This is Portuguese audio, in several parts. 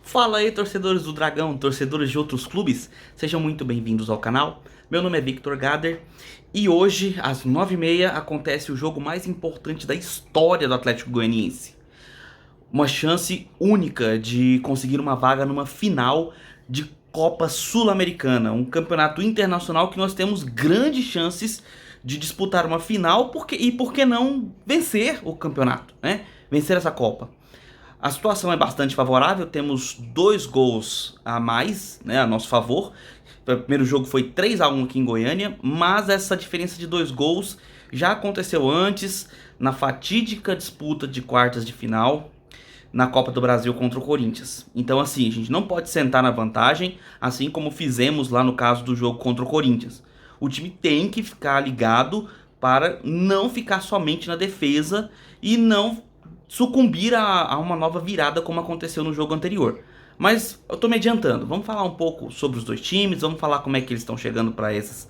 Fala aí, torcedores do Dragão, torcedores de outros clubes, sejam muito bem-vindos ao canal. Meu nome é Victor Gader e hoje, às 9h30, acontece o jogo mais importante da história do Atlético Goianiense. Uma chance única de conseguir uma vaga numa final de Copa Sul-Americana, um campeonato internacional que nós temos grandes chances de disputar uma final e por que não vencer o campeonato, né? Vencer essa Copa. A situação é bastante favorável, temos 2 gols a mais, né, a nosso favor. O primeiro jogo foi 3-1 aqui em Goiânia, mas essa diferença de 2 gols já aconteceu antes, na fatídica disputa de quartas de final, na Copa do Brasil contra o Corinthians. Então assim, a gente não pode sentar na vantagem, assim como fizemos lá no caso do jogo contra o Corinthians. O time tem que ficar ligado para não ficar somente na defesa e não sucumbir a uma nova virada como aconteceu no jogo anterior. Mas eu tô me adiantando, vamos falar um pouco sobre os dois times, vamos falar como é que eles estão chegando para esse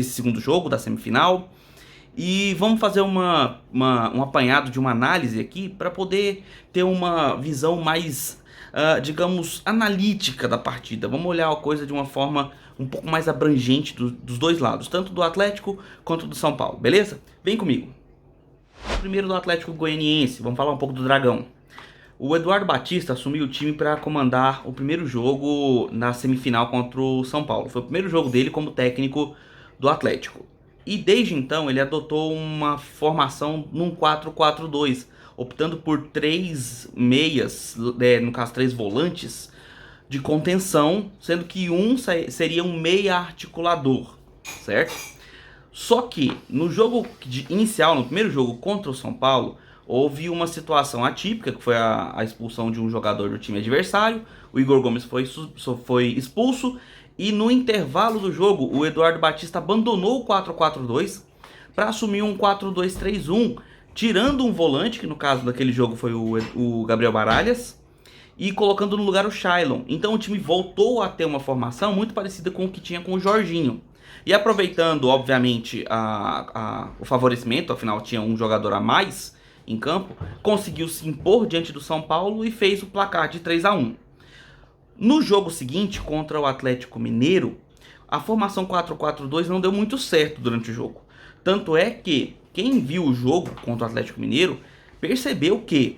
segundo jogo da semifinal. E vamos fazer um apanhado de uma análise aqui para poder ter uma visão mais, digamos, analítica da partida. Vamos olhar a coisa de uma forma um pouco mais abrangente dos dois lados, tanto do Atlético quanto do São Paulo, beleza? Vem comigo. Primeiro do Atlético Goianiense, vamos falar um pouco do Dragão. O Eduardo Batista assumiu o time para comandar o primeiro jogo na semifinal contra o São Paulo. Foi o primeiro jogo dele como técnico do Atlético. E desde então ele adotou uma formação num 4-4-2, optando por 3 meias, no caso 3 volantes, de contenção, sendo que um seria um meia articulador, certo? Só que no jogo inicial, no primeiro jogo contra o São Paulo, houve uma situação atípica, que foi a expulsão de um jogador do time adversário. O Igor Gomes foi expulso e no intervalo do jogo o Eduardo Batista abandonou o 4-4-2 para assumir um 4-2-3-1, tirando um volante, que no caso daquele jogo foi o Gabriel Baralhas, e colocando no lugar o Shailon. Então o time voltou a ter uma formação muito parecida com o que tinha com o Jorginho. E aproveitando, obviamente, o favorecimento, afinal tinha um jogador a mais em campo, conseguiu se impor diante do São Paulo e fez o placar de 3-1. No jogo seguinte, contra o Atlético Mineiro, a formação 4-4-2 não deu muito certo durante o jogo. Tanto é que quem viu o jogo contra o Atlético Mineiro percebeu que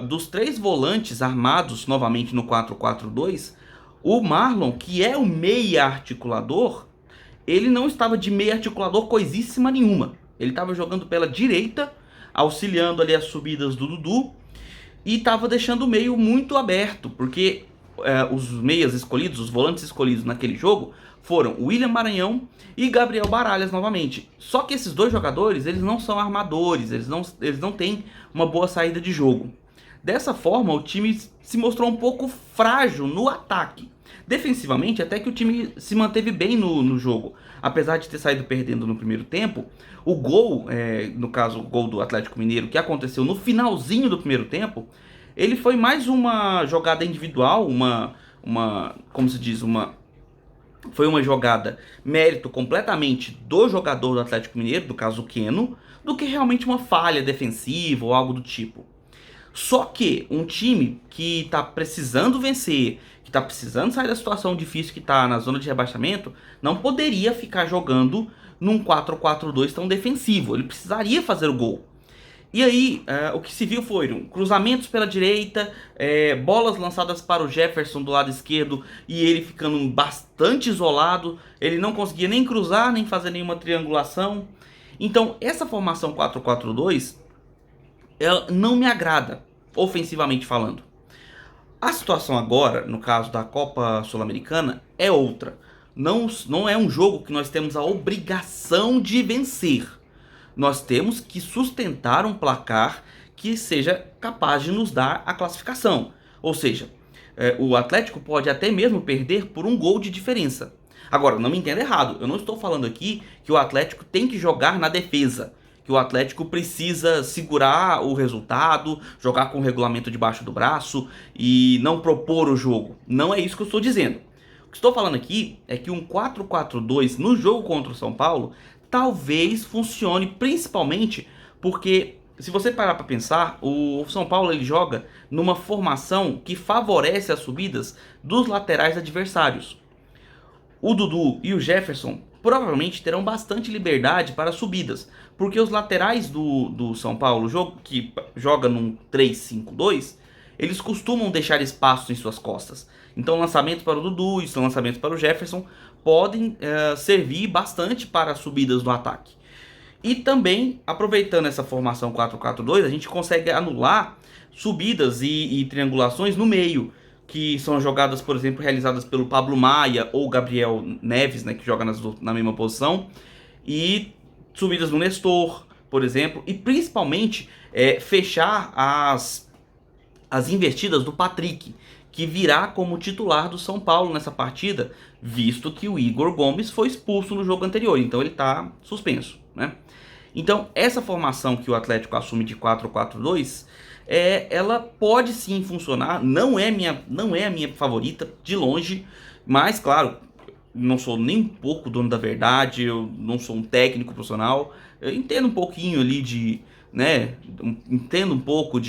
dos 3 volantes armados novamente no 4-4-2, o Marlon, que é o meia articulador, ele não estava de meia articulador coisíssima nenhuma. Ele estava jogando pela direita, auxiliando ali as subidas do Dudu, e estava deixando o meio muito aberto, porque os meias escolhidos, os volantes escolhidos naquele jogo, foram William Maranhão e Gabriel Baralhas novamente. Só que esses dois jogadores, eles não são armadores, eles não têm uma boa saída de jogo. Dessa forma, o time se mostrou um pouco frágil no ataque. Defensivamente, até que o time se manteve bem no jogo. Apesar de ter saído perdendo no primeiro tempo, o gol, no caso o gol do Atlético Mineiro, que aconteceu no finalzinho do primeiro tempo, ele foi mais uma jogada individual, como se diz, foi uma jogada mérito completamente do jogador do Atlético Mineiro, do caso o Keno, do que realmente uma falha defensiva ou algo do tipo. Só que um time que está precisando vencer, que está precisando sair da situação difícil que está na zona de rebaixamento, não poderia ficar jogando num 4-4-2 tão defensivo. Ele precisaria fazer o gol. E aí, o que se viu foram cruzamentos pela direita, bolas lançadas para o Jefferson do lado esquerdo e ele ficando bastante isolado. Ele não conseguia nem cruzar, nem fazer nenhuma triangulação. Então, essa formação 4-4-2, ela não me agrada, ofensivamente falando. A situação agora, no caso da Copa Sul-Americana, é outra. Não é um jogo que nós temos a obrigação de vencer. Nós temos que sustentar um placar que seja capaz de nos dar a classificação. Ou seja, o Atlético pode até mesmo perder por um gol de diferença. Agora, não me entenda errado, eu não estou falando aqui que o Atlético tem que jogar na defesa, que o Atlético precisa segurar o resultado, jogar com o regulamento debaixo do braço e não propor o jogo. Não é isso que eu estou dizendo. O que estou falando aqui é que um 4-4-2 no jogo contra o São Paulo talvez funcione, principalmente porque se você parar para pensar, o São Paulo ele joga numa formação que favorece as subidas dos laterais adversários. O Dudu e o Jefferson provavelmente terão bastante liberdade para subidas, porque os laterais do São Paulo, que joga num 3-5-2, eles costumam deixar espaços em suas costas. Então lançamentos para o Dudu e lançamentos para o Jefferson podem servir bastante para as subidas do ataque. E também, aproveitando essa formação 4-4-2, a gente consegue anular subidas e triangulações no meio, que são jogadas, por exemplo, realizadas pelo Pablo Maia ou Gabriel Neves, né, que joga na mesma posição, e subidas no Nestor, por exemplo, e principalmente fechar as investidas do Patrick, que virá como titular do São Paulo nessa partida, visto que o Igor Gomes foi expulso no jogo anterior, então ele está suspenso, né? Então, essa formação que o Atlético assume de 4-4-2, ela pode sim funcionar, não é a minha favorita, de longe, mas claro, não sou nem um pouco dono da verdade, eu não sou um técnico profissional, eu entendo um pouquinho ali de, né, entendo um pouco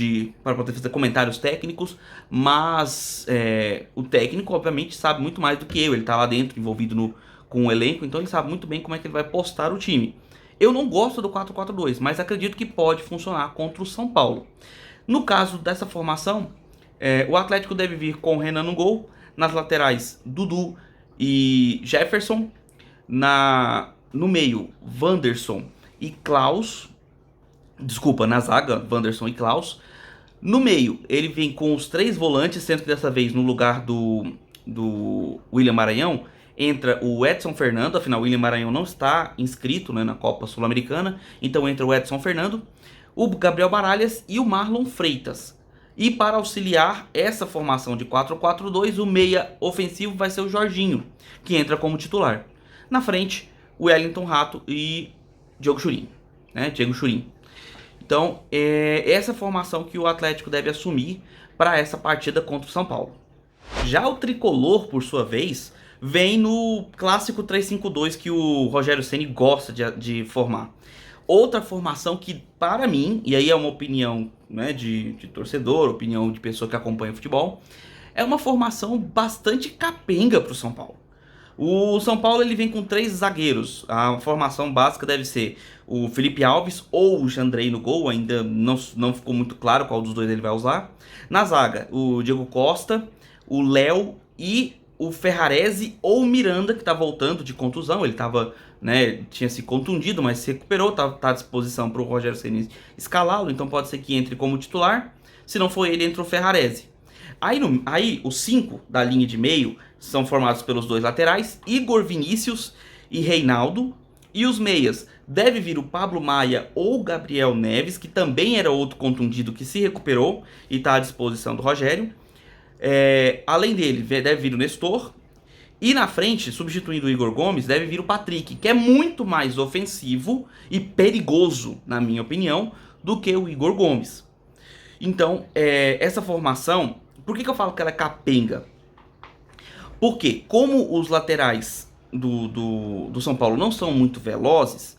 para poder fazer comentários técnicos, mas o técnico obviamente sabe muito mais do que eu, ele tá lá dentro envolvido com o elenco, então ele sabe muito bem como é que ele vai postar o time. Eu não gosto do 4-4-2, mas acredito que pode funcionar contra o São Paulo. No caso dessa formação, o Atlético deve vir com o Renan no gol, nas laterais Dudu e Jefferson, no meio Wanderson e Klaus, desculpa, na zaga Wanderson e Klaus. No meio ele vem com os 3 volantes, sendo que dessa vez no lugar do William Maranhão entra o Edson Fernando, afinal o William Maranhão não está inscrito, né, na Copa Sul-Americana, então entra o Edson Fernando, o Gabriel Baralhas e o Marlon Freitas. E para auxiliar essa formação de 4-4-2, o meia ofensivo vai ser o Jorginho, que entra como titular. Na frente, o Wellington Rato e Diego Churin, né, Diego Churin. Então, essa formação que o Atlético deve assumir para essa partida contra o São Paulo. Já o Tricolor, por sua vez, vem no clássico 3-5-2 que o Rogério Ceni gosta de formar. Outra formação que, para mim, e aí é uma opinião, né, de torcedor, opinião de pessoa que acompanha o futebol, é uma formação bastante capenga para o São Paulo. O São Paulo ele vem com 3 zagueiros. A formação básica deve ser o Felipe Alves ou o Jandrei no gol. Ainda não ficou muito claro qual dos dois ele vai usar. Na zaga, o Diego Costa, o Léo e o Ferrarese ou o Miranda, que está voltando de contusão. Ele estava, né, tinha se contundido, mas se recuperou. Tá à disposição para o Rogério Ceni escalá-lo. Então pode ser que entre como titular. Se não for ele, entra o Ferrarese. Aí os 5 da linha de meio são formados pelos 2 laterais, Igor Vinícius e Reinaldo. E os meias deve vir o Pablo Maia ou Gabriel Neves, que também era outro contundido que se recuperou e está à disposição do Rogério. Além dele, deve vir o Nestor. E na frente, substituindo o Igor Gomes, deve vir o Patrick, que é muito mais ofensivo e perigoso, na minha opinião, do que o Igor Gomes. Então, essa formação, por que eu falo que ela é capenga? Porque, como os laterais do São Paulo não são muito velozes,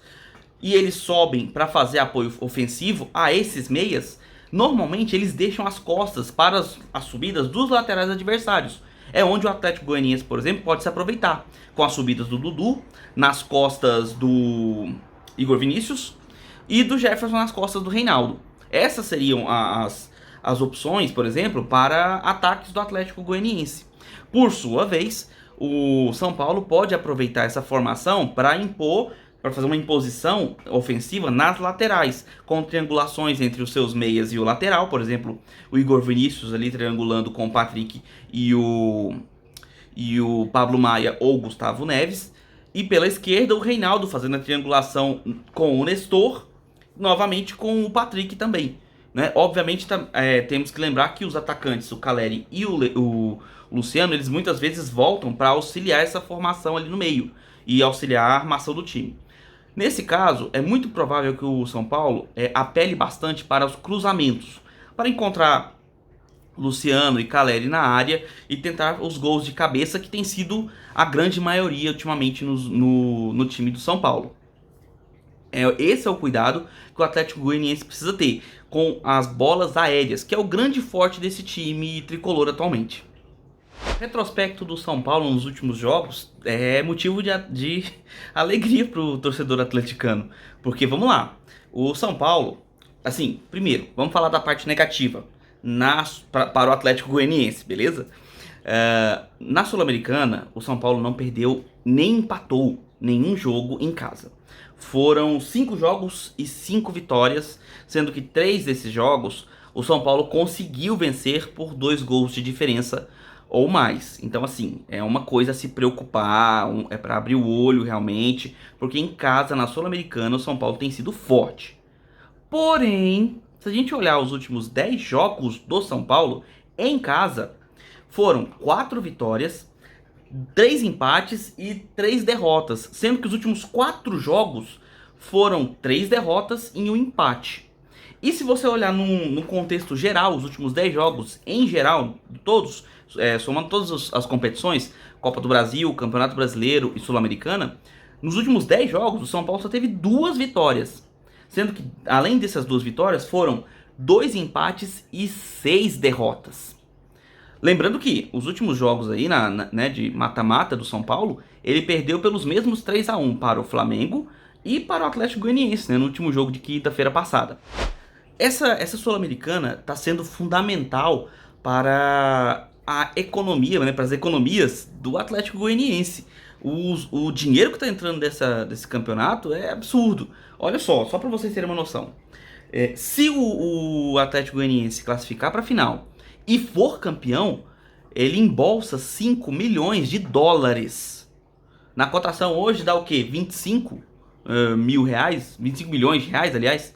e eles sobem para fazer apoio ofensivo a esses meias, normalmente eles deixam as costas para as subidas dos laterais adversários. É onde o Atlético Goianiense, por exemplo, pode se aproveitar, com as subidas do Dudu nas costas do Igor Vinícius e do Jefferson nas costas do Reinaldo. Essas seriam as opções, por exemplo, para ataques do Atlético Goianiense. Por sua vez, o São Paulo pode aproveitar essa formação para fazer uma imposição ofensiva nas laterais, com triangulações entre os seus meias e o lateral, por exemplo, o Igor Vinícius ali triangulando com o Patrick e o Pablo Maia ou Gustavo Neves, e pela esquerda o Reinaldo fazendo a triangulação com o Nestor, novamente com o Patrick também, né? Obviamente temos que lembrar que os atacantes, o Caleri e o Luciano, eles muitas vezes voltam para auxiliar essa formação ali no meio e auxiliar a armação do time. Nesse caso, é muito provável que o São Paulo apele bastante para os cruzamentos, para encontrar Luciano e Caleri na área e tentar os gols de cabeça, que tem sido a grande maioria ultimamente no time do São Paulo. Esse é o cuidado que o Atlético Goianiense precisa ter com as bolas aéreas, que é o grande forte desse time tricolor atualmente. O retrospecto do São Paulo nos últimos jogos é motivo de alegria para o torcedor atleticano. Porque, vamos lá, o São Paulo, assim, primeiro, vamos falar da parte negativa para o Atlético Goianiense, beleza? Na Sul-Americana, o São Paulo não perdeu nem empatou nenhum jogo em casa. Foram 5 jogos e 5 vitórias, sendo que 3 desses jogos o São Paulo conseguiu vencer por 2 gols de diferença ou mais. Então, assim, é uma coisa a se preocupar, é para abrir o olho realmente, porque em casa, na Sul-Americana, o São Paulo tem sido forte. Porém, se a gente olhar os últimos 10 jogos do São Paulo em casa, foram 4 vitórias, 3 empates e 3 derrotas, sendo que os últimos 4 jogos foram 3 derrotas e um empate. E se você olhar num contexto geral, os últimos 10 jogos em geral, todos, somando todas as competições, Copa do Brasil, Campeonato Brasileiro e Sul-Americana, nos últimos 10 jogos o São Paulo só teve 2 vitórias. Sendo que, além dessas 2 vitórias, foram 2 empates e 6 derrotas. Lembrando que os últimos jogos aí, né, de mata-mata do São Paulo, ele perdeu pelos mesmos 3-1 para o Flamengo e para o Atlético Goianiense, né, no último jogo de quinta-feira passada. Essa Sul-Americana está sendo fundamental para a economia, né, para as economias do Atlético Goianiense. O dinheiro que está entrando desse campeonato é absurdo. Olha só para vocês terem uma noção. Se o Atlético Goianiense classificar para a final e for campeão, ele embolsa 5 milhões de dólares. Na cotação hoje dá o quê? 25 mil reais? 25 milhões de reais, aliás.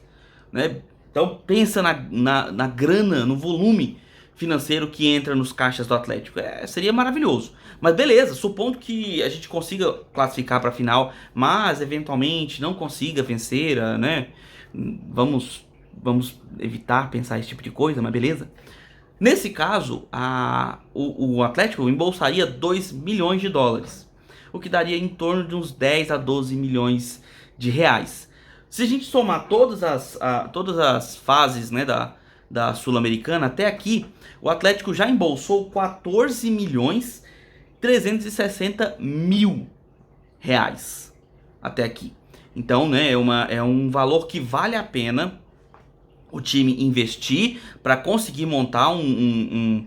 Né? Então pensa na grana, no volume financeiro que entra nos caixas do Atlético. Seria maravilhoso. Mas beleza, supondo que a gente consiga classificar para a final, mas eventualmente não consiga vencer, né? Vamos evitar pensar esse tipo de coisa, mas beleza. Nesse caso, o Atlético embolsaria 2 milhões de dólares, o que daria em torno de uns 10 a 12 milhões de reais. Se a gente somar todas as fases, né, da Sul-Americana até aqui, o Atlético já embolsou 14 milhões 360 mil reais até aqui. Então, né, é um valor que vale a pena o time investir para conseguir montar um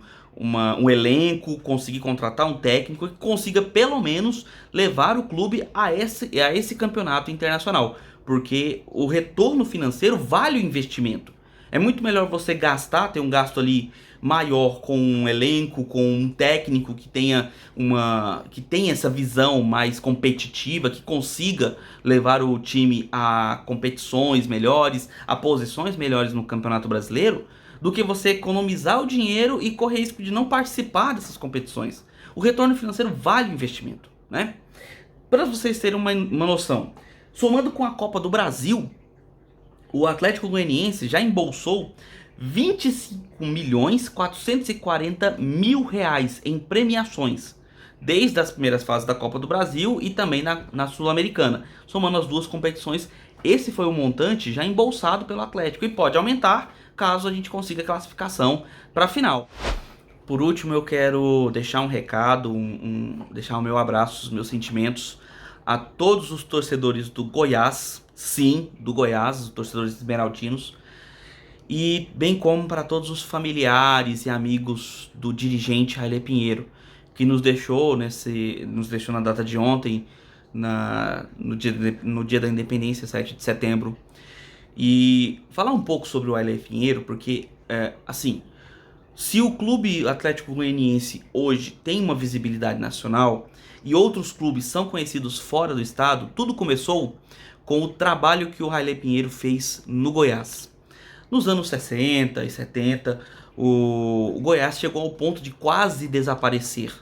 elenco, conseguir contratar um técnico que consiga pelo menos levar o clube a esse campeonato internacional, porque o retorno financeiro vale o investimento. É muito melhor você gastar, ter um gasto ali maior com um elenco, com um técnico que tenha essa visão mais competitiva, que consiga levar o time a competições melhores, a posições melhores no Campeonato Brasileiro, do que você economizar o dinheiro e correr risco de não participar dessas competições. O retorno financeiro vale o investimento, né? Para vocês terem uma noção, somando com a Copa do Brasil, o Atlético Goianiense já embolsou 25 milhões 440 mil reais em premiações, desde as primeiras fases da Copa do Brasil e também na Sul-Americana. Somando as duas competições, esse foi o montante já embolsado pelo Atlético e pode aumentar caso a gente consiga classificação para a final. Por último, eu quero deixar um recado, deixar o meu abraço, os meus sentimentos a todos os torcedores do Goiás, sim, do Goiás, os torcedores esmeraldinos, e bem como para todos os familiares e amigos do dirigente Railê Pinheiro, que nos deixou na data de ontem, no dia da independência, 7 de setembro. E falar um pouco sobre o Railê Pinheiro, porque, assim, se o clube Atlético Goianiense hoje tem uma visibilidade nacional e outros clubes são conhecidos fora do estado, tudo começou com o trabalho que o Railê Pinheiro fez no Goiás. Nos anos 60 e 70, o Goiás chegou ao ponto de quase desaparecer.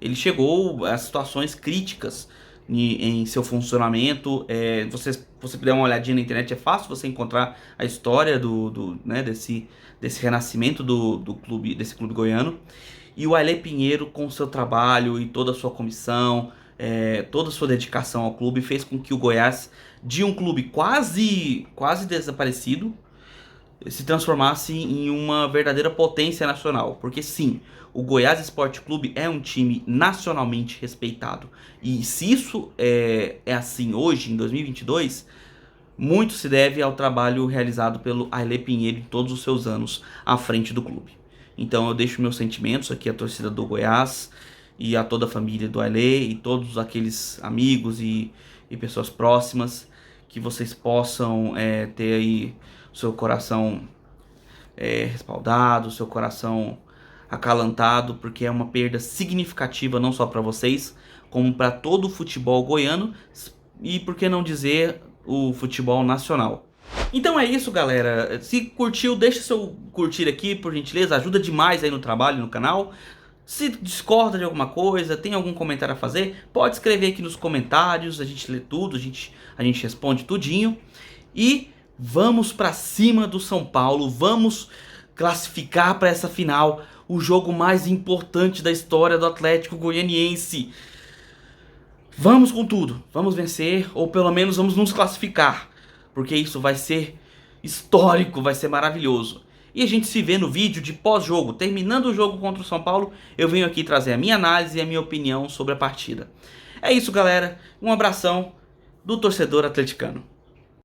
Ele chegou a situações críticas em seu funcionamento. Você puder uma olhadinha na internet, é fácil você encontrar a história desse renascimento desse clube goiano. E o Railê Pinheiro, com seu trabalho e toda a sua comissão, toda a sua dedicação ao clube fez com que o Goiás, de um clube quase desaparecido, se transformasse em uma verdadeira potência nacional. Porque sim, o Goiás Esporte Clube é um time nacionalmente respeitado. E se isso é assim hoje, em 2022, muito se deve ao trabalho realizado pelo Ailê Pinheiro em todos os seus anos à frente do clube. Então eu deixo meus sentimentos aqui à torcida do Goiás e a toda a família do Ailê e todos aqueles amigos e pessoas próximas, que vocês possam ter aí o seu coração respaldado, o seu coração acalantado, porque é uma perda significativa não só para vocês, como para todo o futebol goiano e, por que não dizer, o futebol nacional. Então é isso, galera. Se curtiu, deixa seu curtir aqui, por gentileza, ajuda demais aí no trabalho, no canal. Se discorda de alguma coisa, tem algum comentário a fazer, pode escrever aqui nos comentários, a gente lê tudo, a gente responde tudinho. E vamos pra cima do São Paulo, vamos classificar para essa final, o jogo mais importante da história do Atlético Goianiense. Vamos com tudo, vamos vencer, ou pelo menos vamos nos classificar, porque isso vai ser histórico, vai ser maravilhoso. E a gente se vê no vídeo de pós-jogo. Terminando o jogo contra o São Paulo, eu venho aqui trazer a minha análise e a minha opinião sobre a partida. É isso, galera. Um abração do torcedor atleticano.